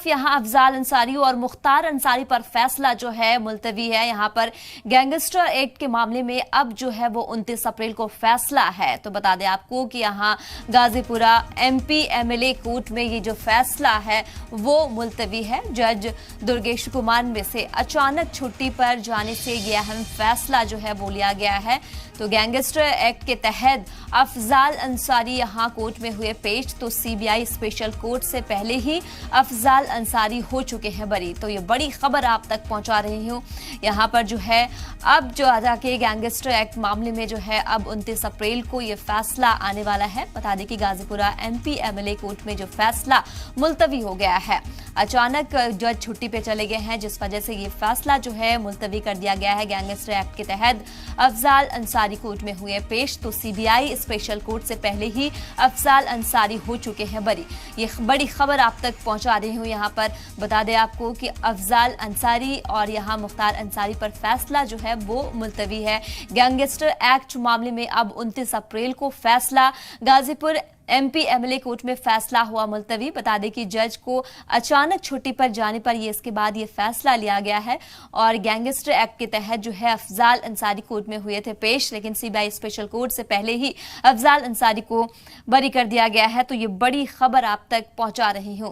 तरफ यहाँ अफजाल अंसारी और मुख्तार अंसारी पर फैसला जो है मुलतवी है। यहाँ पर गैंगस्टर एक्ट के मामले में अब जो है वो 29 अप्रैल को फैसला है। तो बता दें आपको कि यहाँ गाजीपुरा MP MLA कोर्ट में ये जो फैसला है वो मुलतवी है। जज दुर्गेश कुमार में से अचानक छुट्टी पर जाने से ये अहम फैसला जो है वो लिया गया है। तो गैंगस्टर एक्ट के तहत अफजाल अंसारी यहाँ कोर्ट में हुए पेश। तो CBI स्पेशल कोर्ट से पहले ही अफजाल अंसारी हो चुके हैं बरी। तो ये बड़ी खबर आप तक पहुंचा रही हूँ। यहाँ पर जो है अब जो आजाके गैंगस्टर एक्ट मामले में जो है अब 29 अप्रैल को ये फैसला आने वाला है। बता दें कि गाजीपुरा MP MLA कोर्ट में जो फैसला मुलतवी हो गया है। अचानक जज छुट्टी पे चले गए हैं, जिस वजह से ये फैसला जो है मुलतवी कर दिया गया है। गैंगस्टर एक्ट के तहत अफजाल अंसारी कोर्ट में हुए पेश। तो CBI स्पेशल कोर्ट से पहले ही अफजाल अंसारी हो चुके हैं बरी। ये बड़ी खबर आप तक पहुंचा रही हूँ। यहाँ पर बता दें आपको कि अफजाल अंसारी और यहाँ मुख्तार अंसारी पर फैसला जो है वो मुलतवी है। गैंगस्टर एक्ट मामले में अब 29 अप्रैल को फैसला। गाजीपुर MP MLA कोर्ट में फैसला हुआ मुलतवी। बता दें कि जज को अचानक छुट्टी पर जाने पर ये इसके बाद ये फैसला लिया गया है। और गैंगस्टर एक्ट के तहत जो है अफजाल अंसारी कोर्ट में हुए थे पेश, लेकिन CBI स्पेशल कोर्ट से पहले ही अफजाल अंसारी को बरी कर दिया गया है। तो ये बड़ी खबर आप तक पहुंचा रही हूं।